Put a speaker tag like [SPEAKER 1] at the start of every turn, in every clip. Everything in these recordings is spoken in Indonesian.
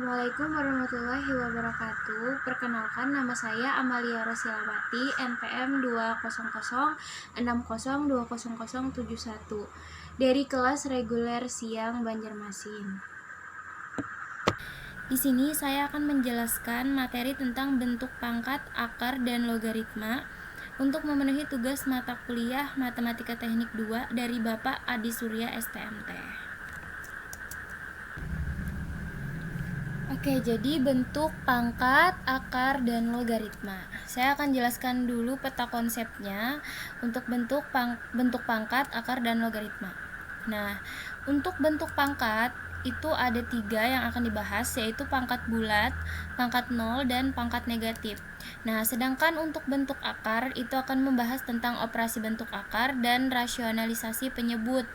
[SPEAKER 1] Assalamualaikum warahmatullahi wabarakatuh. Perkenalkan, nama saya Amalia Rosilawati, NPM 20060200071 dari kelas reguler siang Banjarmasin. Di sini saya akan menjelaskan materi tentang bentuk pangkat, akar, dan logaritma untuk memenuhi tugas mata kuliah Matematika Teknik 2 dari Bapak Adi Surya STMT. Oke, jadi bentuk pangkat, akar, dan logaritma. Saya akan jelaskan dulu peta konsepnya untuk bentuk pangkat, akar, dan logaritma. Nah, untuk bentuk pangkat itu ada 3 yang akan dibahas, yaitu pangkat bulat, pangkat 0, dan pangkat negatif. Nah, sedangkan untuk bentuk akar itu akan membahas tentang operasi bentuk akar dan rasionalisasi penyebut,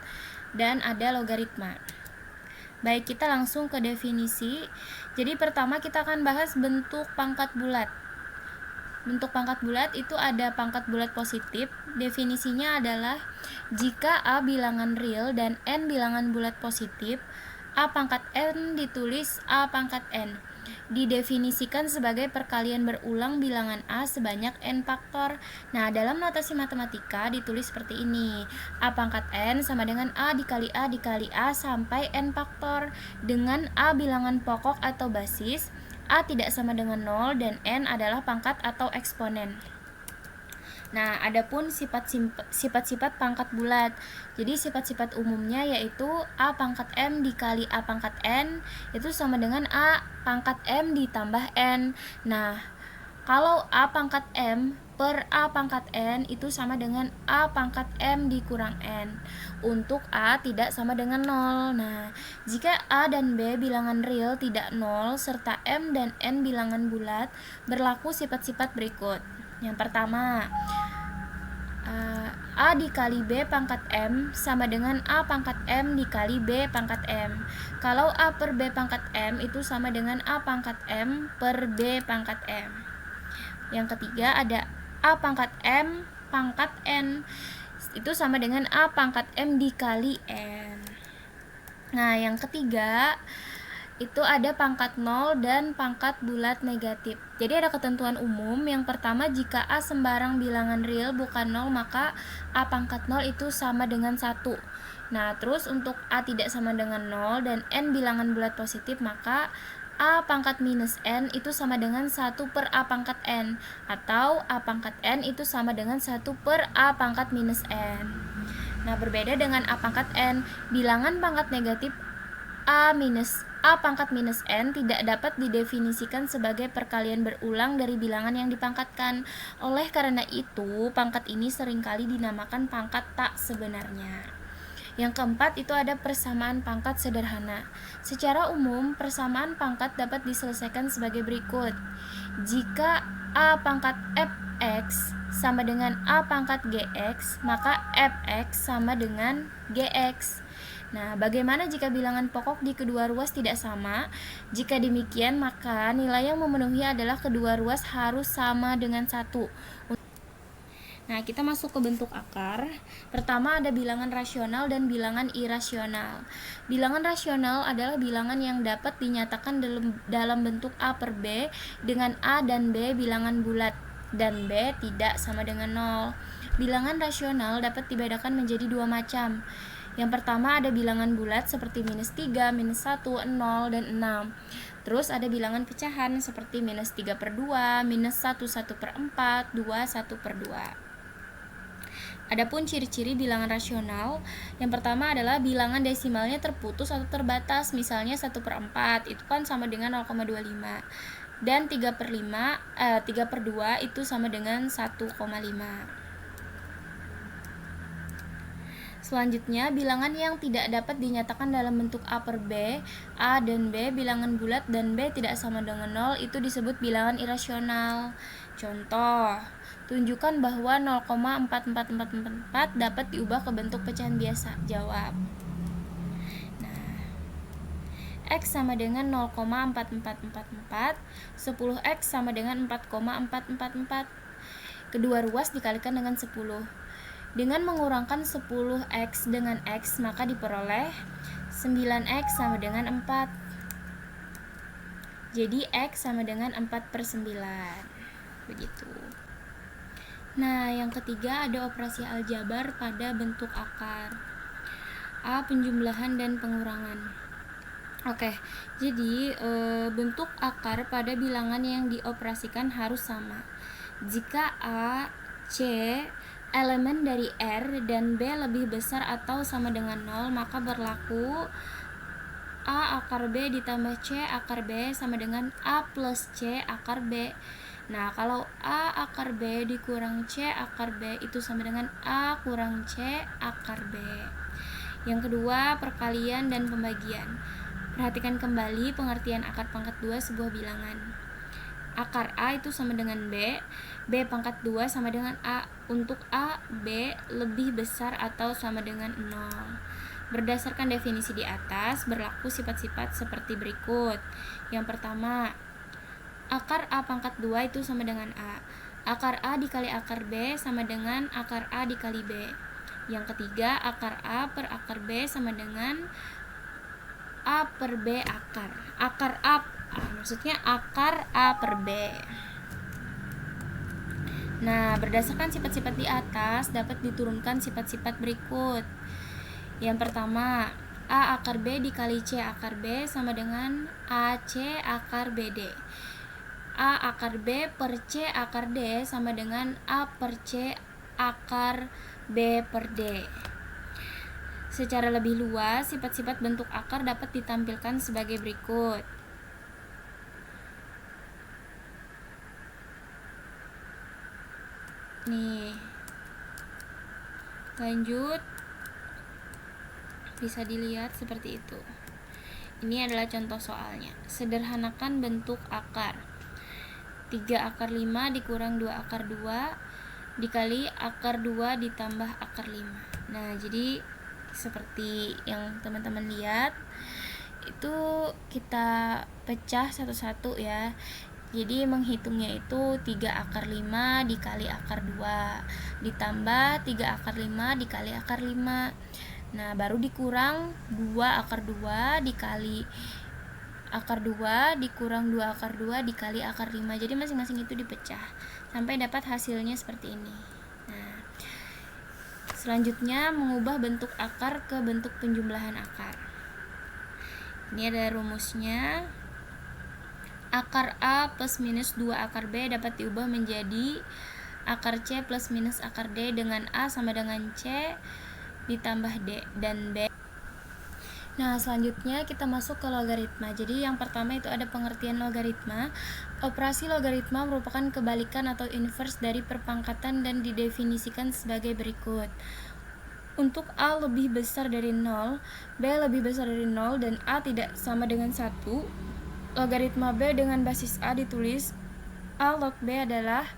[SPEAKER 1] dan ada logaritma. Baik, kita langsung ke definisi. Jadi pertama kita akan bahas bentuk pangkat bulat. Bentuk pangkat bulat itu ada pangkat bulat positif. Definisinya adalah jika A bilangan real dan N bilangan bulat positif, A pangkat N ditulis A pangkat N. Didefinisikan sebagai perkalian berulang bilangan A sebanyak N faktor. Nah, dalam notasi matematika ditulis seperti ini. A pangkat N sama dengan A dikali A dikali A sampai N faktor. Dengan A bilangan pokok atau basis, A tidak sama dengan 0 dan N adalah pangkat atau eksponen. Nah, adapun sifat-sifat pangkat bulat. Jadi sifat-sifat umumnya yaitu A pangkat M dikali A pangkat N itu sama dengan A pangkat M ditambah N. Nah, kalau A pangkat M per A pangkat N itu sama dengan A pangkat M dikurang N. Untuk A tidak sama dengan 0. Nah, jika A dan B bilangan real tidak 0 serta M dan N bilangan bulat, berlaku sifat-sifat berikut. Yang pertama, A dikali B pangkat M sama dengan A pangkat M dikali B pangkat M. Kalau A per B pangkat M itu sama dengan A pangkat M per B pangkat M. Yang ketiga ada A pangkat M pangkat N itu sama dengan A pangkat M dikali N. Nah, yang ketiga itu ada pangkat 0 dan pangkat bulat negatif. Jadi ada ketentuan umum. Yang pertama, jika A sembarang bilangan real bukan 0, maka A pangkat 0 itu sama dengan 1. Nah, terus untuk A tidak sama dengan 0 dan N bilangan bulat positif, maka A pangkat minus N itu sama dengan 1 per A pangkat N, atau A pangkat N itu sama dengan 1 per A pangkat minus N. Nah, berbeda dengan A pangkat N, bilangan pangkat negatif A pangkat minus N tidak dapat didefinisikan sebagai perkalian berulang dari bilangan yang dipangkatkan. Oleh karena itu, pangkat ini seringkali dinamakan pangkat tak sebenarnya. Yang keempat itu ada persamaan pangkat sederhana. Secara umum, persamaan pangkat dapat diselesaikan sebagai berikut. Jika A pangkat fx sama dengan A pangkat gx, maka fx sama dengan gx. Nah, bagaimana jika bilangan pokok di kedua ruas tidak sama? Jika demikian, maka nilai yang memenuhi adalah kedua ruas harus sama dengan 1. Nah, kita masuk ke bentuk akar. Pertama ada bilangan rasional dan bilangan irasional. Bilangan rasional adalah bilangan yang dapat dinyatakan dalam bentuk A per B dengan A dan B bilangan bulat dan B tidak sama dengan 0. Bilangan rasional dapat dibedakan menjadi 2 macam. Yang pertama ada bilangan bulat seperti minus 3, minus 1, 0, dan 6. Terus ada bilangan pecahan seperti minus 3 per 2, minus 1, 1 per 4, 2, 1 per 2. Adapun ciri-ciri bilangan rasional, yang pertama adalah bilangan desimalnya terputus atau terbatas, misalnya 1 per 4, itu kan sama dengan 0,25. Dan 3 per 2 itu sama dengan 1,5. Selanjutnya, bilangan yang tidak dapat dinyatakan dalam bentuk A per B, A dan B bilangan bulat dan B tidak sama dengan 0 itu disebut bilangan irasional. Contoh, tunjukkan bahwa 0,44444 dapat diubah ke bentuk pecahan biasa. Jawab. Nah, X sama dengan 0,4444, 10X sama dengan 4,444. Kedua ruas dikalikan dengan 10. Dengan mengurangkan 10x dengan x, maka diperoleh 9x sama dengan 4. Jadi X sama dengan 4/9. Begitu. Nah, yang ketiga ada operasi aljabar pada bentuk akar. A. Penjumlahan dan pengurangan. Oke, jadi bentuk akar pada bilangan yang dioperasikan harus sama. Jika A, C elemen dari R dan B lebih besar atau sama dengan 0, maka berlaku A akar B ditambah C akar B sama dengan A plus C akar B. Nah, kalau A akar B dikurang C akar B itu sama dengan A kurang C akar B. Yang kedua, perkalian dan pembagian. Perhatikan kembali pengertian akar pangkat 2 sebuah bilangan. Akar A itu sama dengan B, B pangkat 2 sama dengan A. Untuk A, B lebih besar atau sama dengan 0. Berdasarkan definisi di atas, berlaku sifat-sifat seperti berikut. Yang pertama, akar A pangkat 2 itu sama dengan A. Akar A dikali akar B sama dengan akar A dikali B. Yang ketiga, akar A per akar B sama dengan A per B akar. Akar A, maksudnya akar A per B. Nah, berdasarkan sifat-sifat di atas, dapat diturunkan sifat-sifat berikut. Yang pertama, A akar B dikali C akar B sama dengan AC akar BD. A akar B per C akar D sama dengan A per C akar B per D. Secara lebih luas, sifat-sifat bentuk akar dapat ditampilkan sebagai berikut. Nih, lanjut, bisa dilihat seperti itu. Ini adalah contoh soalnya. Sederhanakan bentuk akar. 3 akar 5 dikurang 2 akar 2 dikali akar 2 ditambah akar 5. Nah, jadi seperti yang teman-teman lihat, itu kita pecah satu-satu ya. Jadi menghitungnya itu 3 akar 5 dikali akar 2 ditambah 3 akar 5 dikali akar 5. Nah, baru dikurang 2 akar 2 dikali akar 2 dikurang 2 akar 2 dikali akar 5. Jadi masing-masing itu dipecah sampai dapat hasilnya seperti ini. Nah, selanjutnya mengubah bentuk akar ke bentuk penjumlahan akar. Ini ada rumusnya. Akar A plus minus 2 akar B dapat diubah menjadi akar C plus minus akar D dengan A sama dengan C ditambah D dan B. Nah, selanjutnya kita masuk ke logaritma. Jadi yang pertama itu ada pengertian logaritma. Operasi logaritma merupakan kebalikan atau inverse dari perpangkatan dan didefinisikan sebagai berikut. Untuk A lebih besar dari 0, B lebih besar dari 0, dan A tidak sama dengan 1, logaritma B dengan basis A ditulis A log B adalah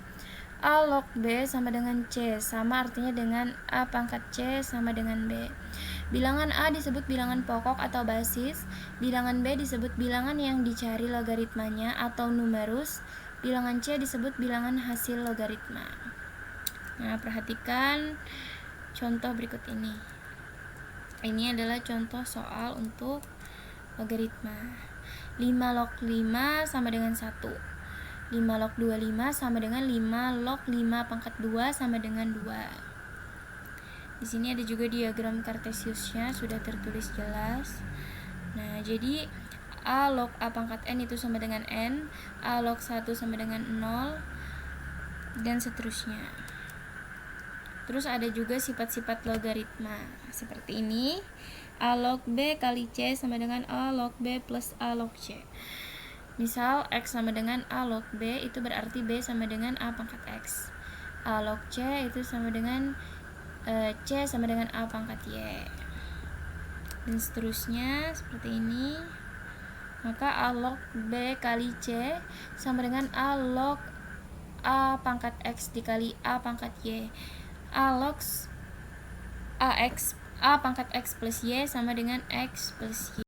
[SPEAKER 1] A log B sama dengan C, sama artinya dengan A pangkat C sama dengan B. Bilangan A disebut bilangan pokok atau basis, bilangan B disebut bilangan yang dicari logaritmanya atau numerus, bilangan C disebut bilangan hasil logaritma. Nah, perhatikan contoh berikut ini. Ini adalah contoh soal untuk logaritma. 5 log 5 sama dengan 1. 5 log 25 sama dengan 5 log 5 pangkat 2 sama dengan 2. Di sini ada juga diagram kartesiusnya, sudah tertulis jelas. Nah, jadi A log A pangkat N itu sama dengan N, A log 1 sama dengan 0, dan seterusnya. Terus ada juga sifat-sifat logaritma seperti ini. A log B kali C sama dengan A log B plus A log C. Misal X sama dengan A log B, itu berarti B sama dengan A pangkat X. A log C itu sama dengan C sama dengan A pangkat Y, dan seterusnya seperti ini. Maka A log B kali C sama dengan A log A pangkat X dikali A pangkat Y. A log A pangkat X plus Y sama dengan X plus Y.